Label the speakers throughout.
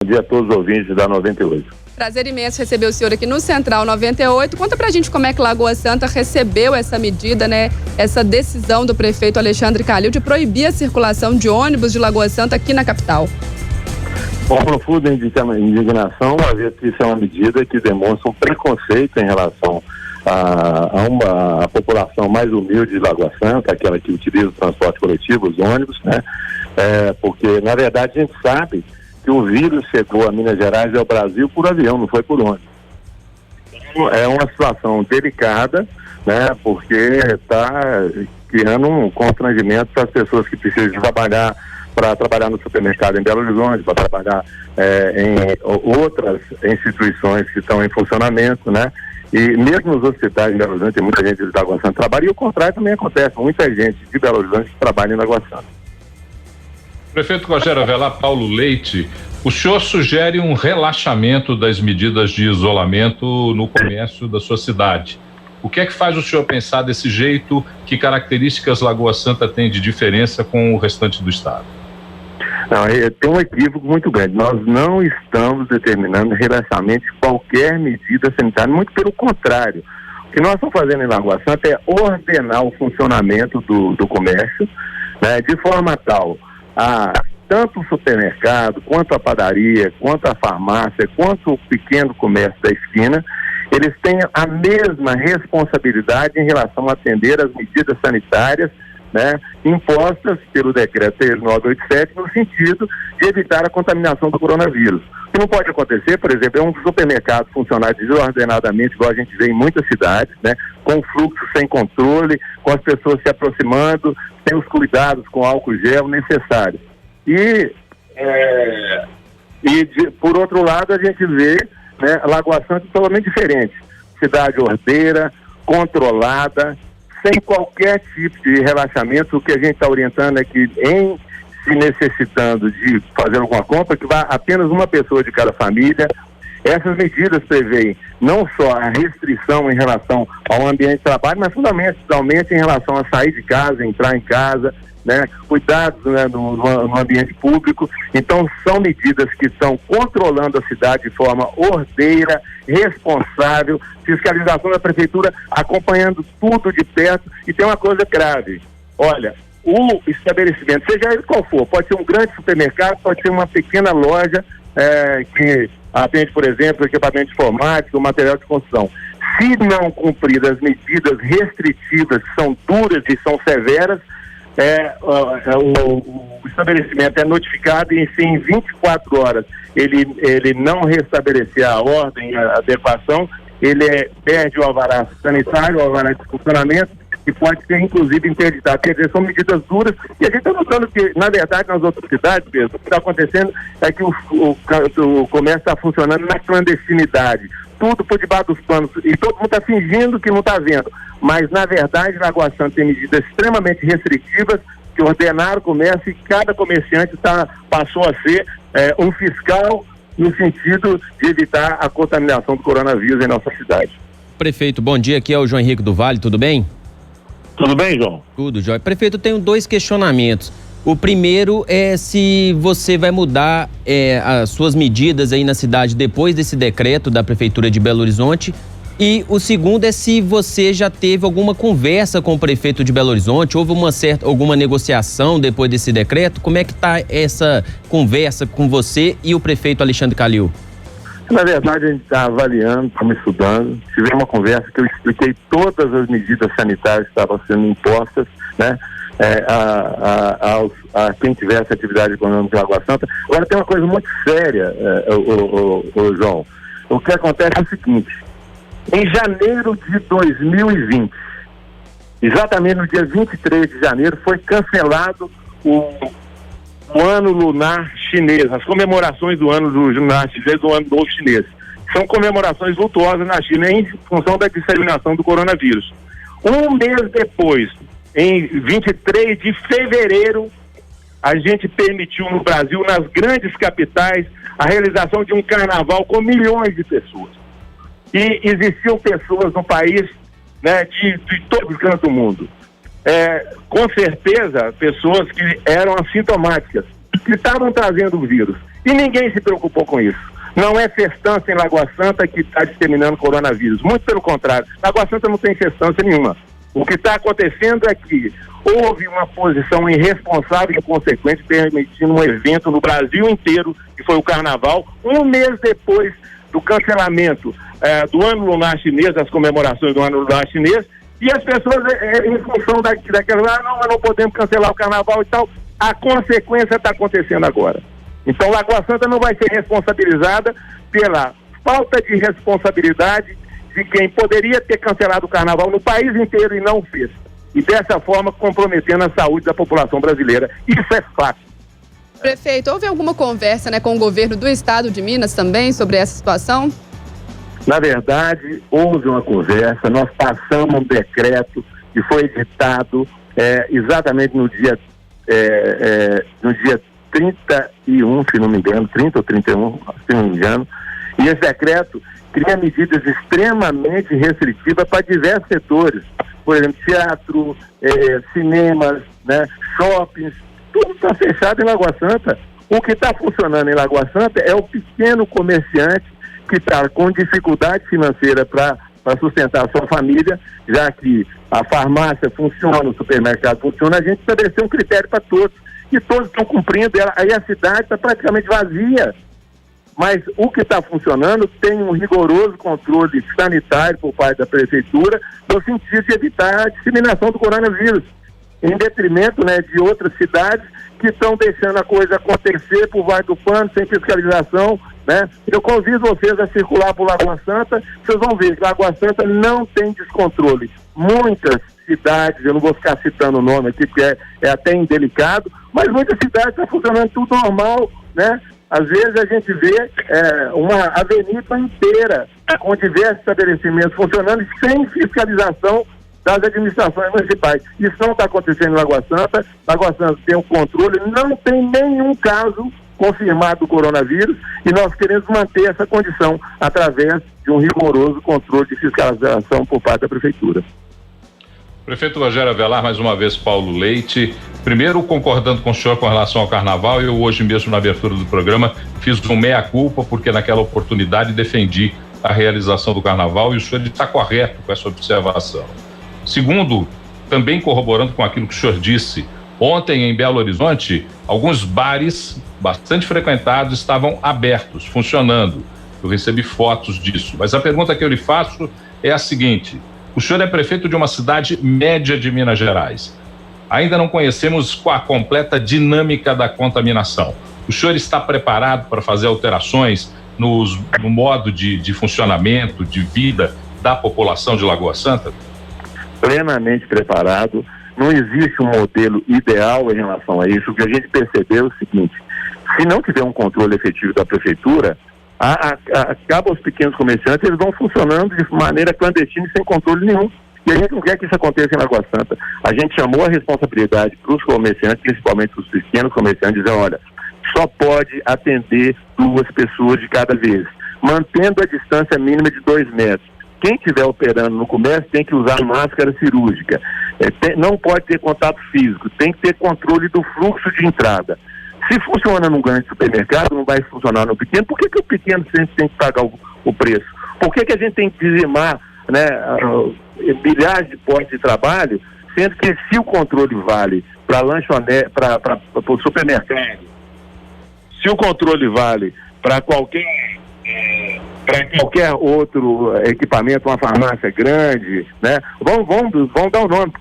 Speaker 1: Bom dia a todos os ouvintes da 98.
Speaker 2: Prazer imenso receber o senhor aqui no Central 98. Conta pra gente como é que Lagoa Santa recebeu essa medida, né? Essa decisão do prefeito Alexandre Calil de proibir a circulação de ônibus de Lagoa Santa aqui na capital.
Speaker 1: Com profunda indignação, uma vez que isso é uma medida que demonstra um preconceito em relação a população mais humilde de Lagoa Santa, aquela que utiliza o transporte coletivo, os ônibus, né? Porque, na verdade, a gente sabe que o vírus chegou a Minas Gerais e ao Brasil por avião, não foi por ônibus. É uma situação delicada, né? Porque está criando um constrangimento para as pessoas que precisam trabalhar, para trabalhar no supermercado em Belo Horizonte, para trabalhar em outras instituições que estão em funcionamento, né? E mesmo nos hospitais em Belo Horizonte tem muita gente de Lagoa Santa que trabalha, e o contrário também acontece, muita gente de Belo Horizonte que trabalha em Lagoa Santa.
Speaker 3: Prefeito Rogério Avelar, Paulo Leite, o senhor sugere um relaxamento das medidas de isolamento no comércio da sua cidade. O que é que faz o senhor pensar desse jeito? Que características Lagoa Santa tem de diferença com o restante do estado?
Speaker 1: Não, tem um equívoco muito grande. Nós não estamos determinando relaxamento de qualquer medida sanitária, muito pelo contrário. O que nós estamos fazendo em Lagoa Santa é ordenar o funcionamento do comércio, né, de forma tal a tanto o supermercado, quanto a padaria, quanto a farmácia, quanto o pequeno comércio da esquina, eles têm a mesma responsabilidade em relação a atender as medidas sanitárias, né, impostas pelo decreto 3987 no sentido de evitar a contaminação do coronavírus. O que não pode acontecer, por exemplo, é um supermercado funcionar desordenadamente, igual a gente vê em muitas cidades, né, com fluxo sem controle, com as pessoas se aproximando, sem os cuidados com álcool gel necessários. Por outro lado, a gente vê, né, Lagoa Santa totalmente diferente. Cidade ordeira, controlada, sem qualquer tipo de relaxamento. O que a gente está orientando é que, em se necessitando de fazer alguma compra, que vá apenas uma pessoa de cada família. Essas medidas prevêem não só a restrição em relação ao ambiente de trabalho, mas fundamentalmente em relação a sair de casa, entrar em casa, né, cuidados, né, no ambiente público. Então são medidas que estão controlando a cidade de forma ordeira, responsável, fiscalização da prefeitura acompanhando tudo de perto. E tem uma coisa grave, olha, o estabelecimento, seja ele qual for, pode ser um grande supermercado, pode ser uma pequena loja que atende, por exemplo, equipamento informático, material de construção. Se não cumprir as medidas restritivas, que são duras e são severas, o estabelecimento é notificado e se em 24 horas ele não restabelecer a ordem, a adequação, ele perde o alvará sanitário, o alvará de funcionamento, e pode ser inclusive interditado. Quer dizer, são medidas duras, e a gente está notando que, na verdade, nas outras cidades, Pedro, o que está acontecendo é que o comércio está funcionando na clandestinidade, tudo por debaixo dos panos, e todo mundo está fingindo que não está vendo, mas na verdade Lagoa Santa tem medidas extremamente restritivas que ordenaram o comércio, e cada comerciante passou a ser um fiscal no sentido de evitar a contaminação do coronavírus em nossa cidade.
Speaker 4: Prefeito, bom dia, aqui é o João Henrique do Vale, tudo bem?
Speaker 1: Tudo bem, João?
Speaker 4: Tudo, Jóia. Prefeito, eu tenho 2 questionamentos. O primeiro é se você vai mudar as suas medidas aí na cidade depois desse decreto da Prefeitura de Belo Horizonte. E o segundo é se você já teve alguma conversa com o prefeito de Belo Horizonte, houve alguma negociação depois desse decreto? Como é que está essa conversa com você e o prefeito Alexandre Calil?
Speaker 1: Na verdade, a gente está avaliando, estamos estudando. Tivemos uma conversa que eu expliquei todas as medidas sanitárias que estavam sendo impostas, né, a quem tivesse atividade econômica em Lagoa Santa. Agora, tem uma coisa muito séria, João. O que acontece é o seguinte: em janeiro de 2020, exatamente no dia 23 de janeiro, foi cancelado o ano lunar chinês, as comemorações do ano lunar chinês, do ano novo chinês. São comemorações lutuosas na China em função da disseminação do coronavírus. Um mês depois, em 23 de fevereiro, a gente permitiu no Brasil, nas grandes capitais, a realização de um carnaval com milhões de pessoas. E existiam pessoas no país, né, de todo canto do mundo. Com certeza, pessoas que eram assintomáticas, que estavam trazendo o vírus. E ninguém se preocupou com isso. Não é festança em Lagoa Santa que está disseminando coronavírus. Muito pelo contrário. Lagoa Santa não tem festança nenhuma. O que está acontecendo é que houve uma posição irresponsável e inconsequente permitindo um evento no Brasil inteiro, que foi o Carnaval, um mês depois do cancelamento do Ano Lunar Chinês, das comemorações do Ano Lunar Chinês, e as pessoas, em função daquela, não podemos cancelar o Carnaval e tal, a consequência está acontecendo agora. Então, Lagoa Santa não vai ser responsabilizada pela falta de responsabilidade de quem poderia ter cancelado o Carnaval no país inteiro e não fez. E dessa forma comprometendo a saúde da população brasileira. Isso é fato.
Speaker 2: Prefeito, houve alguma conversa, né, com o governo do estado de Minas também sobre essa situação?
Speaker 1: Na verdade, houve uma conversa, nós passamos um decreto que foi editado exatamente no dia 31, se não me engano, 30 ou 31, se não me engano, e esse decreto cria medidas extremamente restritivas para diversos setores, por exemplo, teatro, cinemas, né, shoppings, tudo está fechado em Lagoa Santa. O que está funcionando em Lagoa Santa é o pequeno comerciante que está com dificuldade financeira para sustentar a sua família, já que a farmácia funciona, o supermercado funciona, a gente estabeleceu um critério para todos, e todos estão cumprindo, aí a cidade está praticamente vazia. Mas o que está funcionando tem um rigoroso controle sanitário por parte da prefeitura, no sentido de evitar a disseminação do coronavírus, em detrimento, né, de outras cidades que estão deixando a coisa acontecer por baixo do pano, sem fiscalização, né? Eu convido vocês a circular por Lagoa Santa, vocês vão ver que Lagoa Santa não tem descontrole. Muitas cidades, eu não vou ficar citando o nome aqui porque é até indelicado, mas muitas cidades estão funcionando tudo normal, né? Às vezes a gente vê uma avenida inteira com diversos estabelecimentos funcionando sem fiscalização das administrações municipais. Isso não está acontecendo em Lagoa Santa. Lagoa Santa tem um controle, não tem nenhum caso confirmado do coronavírus, e nós queremos manter essa condição através de um rigoroso controle de fiscalização por parte da prefeitura.
Speaker 3: Prefeito Rogério Avelar, mais uma vez Paulo Leite. Primeiro, concordando com o senhor com relação ao Carnaval, eu hoje mesmo na abertura do programa fiz um meia-culpa, porque naquela oportunidade defendi a realização do Carnaval, e o senhor está correto com essa observação. Segundo, também corroborando com aquilo que o senhor disse, ontem em Belo Horizonte, alguns bares bastante frequentados estavam abertos, funcionando. Eu recebi fotos disso. Mas a pergunta que eu lhe faço é a seguinte: o senhor é prefeito de uma cidade média de Minas Gerais. Ainda não conhecemos a completa dinâmica da contaminação. O senhor está preparado para fazer alterações no modo de funcionamento, de vida da população de Lagoa Santa?
Speaker 1: Plenamente preparado. Não existe um modelo ideal em relação a isso. O que a gente percebeu é o seguinte: se não tiver um controle efetivo da prefeitura, acaba os pequenos comerciantes, eles vão funcionando de maneira clandestina e sem controle nenhum. E a gente não quer que isso aconteça em Lagoa Santa. A gente chamou a responsabilidade para os comerciantes, principalmente os pequenos comerciantes, dizendo: olha, só pode atender 2 pessoas de cada vez, mantendo a distância mínima de 2 metros. Quem estiver operando no comércio tem que usar máscara cirúrgica, não pode ter contato físico, tem que ter controle do fluxo de entrada. Se funciona num grande supermercado, não vai funcionar no pequeno. Por que o pequeno sempre tem que pagar o preço? Por que a gente tem que dizimar, né, milhares de postos de trabalho, sendo que se o controle vale para lanchonete, para o supermercado, se o controle vale para qualquer outro equipamento, uma farmácia grande, né? Vamos dar o nome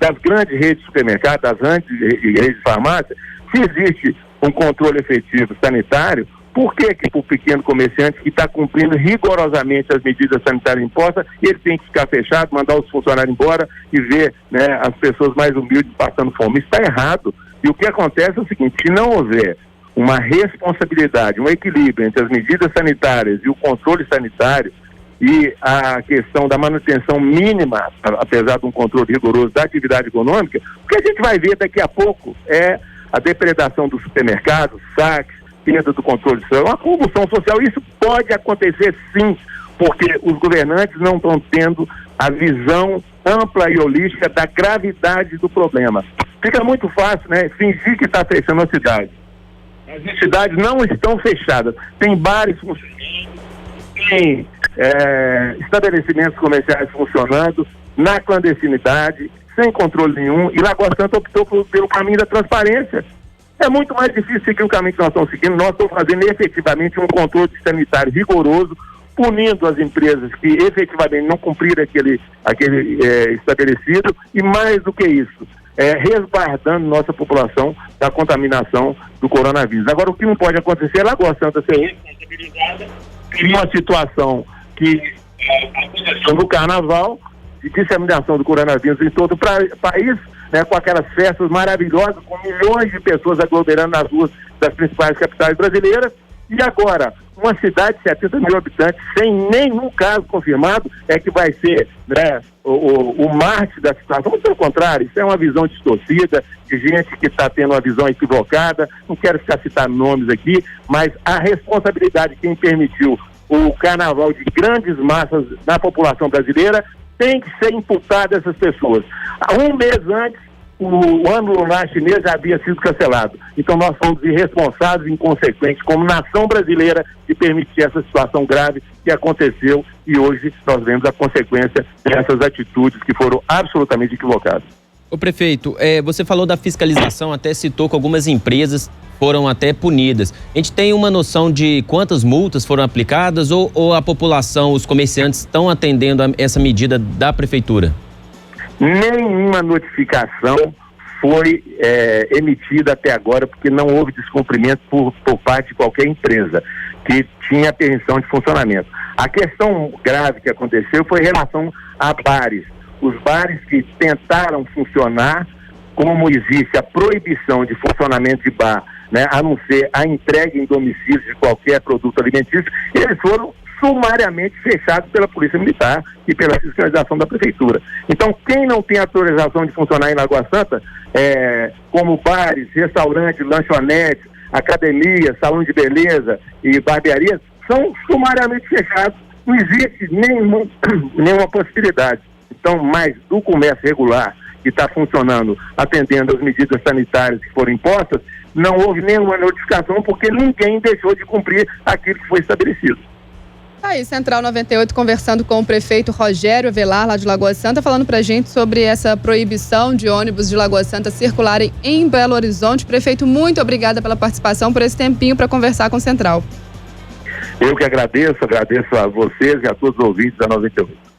Speaker 1: das grandes redes de supermercado, das grandes redes de farmácia. Se existe um controle efetivo sanitário, por que o pequeno comerciante que está cumprindo rigorosamente as medidas sanitárias impostas, ele tem que ficar fechado, mandar os funcionários embora e ver, né, as pessoas mais humildes passando fome? Isso está errado. E o que acontece é o seguinte: se não houver uma responsabilidade, um equilíbrio entre as medidas sanitárias e o controle sanitário e a questão da manutenção mínima, apesar de um controle rigoroso da atividade econômica, o que a gente vai ver daqui a pouco é a depredação dos supermercados, saques, perda do controle social, uma convulsão social. Isso pode acontecer sim, porque os governantes não estão tendo a visão ampla e holística da gravidade do problema. Fica muito fácil, né, fingir que está fechando a cidade. As entidades não estão fechadas. Tem bares funcionando, tem estabelecimentos comerciais funcionando na clandestinidade, sem controle nenhum, e Lagoa Santa optou pelo caminho da transparência. É muito mais difícil seguir o caminho que nós estamos seguindo. Nós estamos fazendo efetivamente um controle sanitário rigoroso, punindo as empresas que efetivamente não cumpriram aquele estabelecido, e mais do que isso, resguardando nossa população da contaminação do coronavírus. Agora, o que não pode acontecer é Lagoa Santa ser responsabilizada por uma situação que aconteceu no Carnaval, de disseminação do coronavírus em todo o país, né, com aquelas festas maravilhosas, com milhões de pessoas aglomerando nas ruas das principais capitais brasileiras, e agora, uma cidade de 70 mil habitantes, sem nenhum caso confirmado, é que vai ser, né, o Marte da situação. Muito pelo contrário, isso é uma visão distorcida, de gente que está tendo uma visão equivocada. Não quero ficar citando nomes aqui, mas a responsabilidade de quem permitiu o carnaval de grandes massas na população brasileira tem que ser imputada a essas pessoas. Um mês antes, o ano lunar chinês já havia sido cancelado. Então nós fomos irresponsáveis e inconsequentes como nação brasileira de permitir essa situação grave que aconteceu, e hoje nós vemos a consequência dessas atitudes que foram absolutamente equivocadas.
Speaker 4: Ô prefeito, você falou da fiscalização, até citou que algumas empresas foram até punidas. A gente tem uma noção de quantas multas foram aplicadas, ou a população, os comerciantes estão atendendo a essa medida da prefeitura?
Speaker 1: Nenhuma notificação foi emitida até agora, porque não houve descumprimento por parte de qualquer empresa que tinha permissão de funcionamento. A questão grave que aconteceu foi em relação a bares. Os bares que tentaram funcionar, como existe a proibição de funcionamento de bar, né, a não ser a entrega em domicílio de qualquer produto alimentício, eles foram sumariamente fechados pela Polícia Militar e pela fiscalização da Prefeitura. Então, quem não tem autorização de funcionar em Lagoa Santa, como bares, restaurantes, lanchonetes, academia, salão de beleza e barbearias, são sumariamente fechados. Não existe nenhuma possibilidade. Então, mais do comércio regular, que está funcionando, atendendo as medidas sanitárias que foram impostas, não houve nenhuma notificação, porque ninguém deixou de cumprir aquilo que foi estabelecido.
Speaker 2: Aí, Central 98 conversando com o prefeito Rogério Avelar, lá de Lagoa Santa, falando pra gente sobre essa proibição de ônibus de Lagoa Santa circularem em Belo Horizonte. Prefeito, muito obrigada pela participação, por esse tempinho para conversar com o Central.
Speaker 1: Eu que agradeço a vocês e a todos os ouvintes da 98.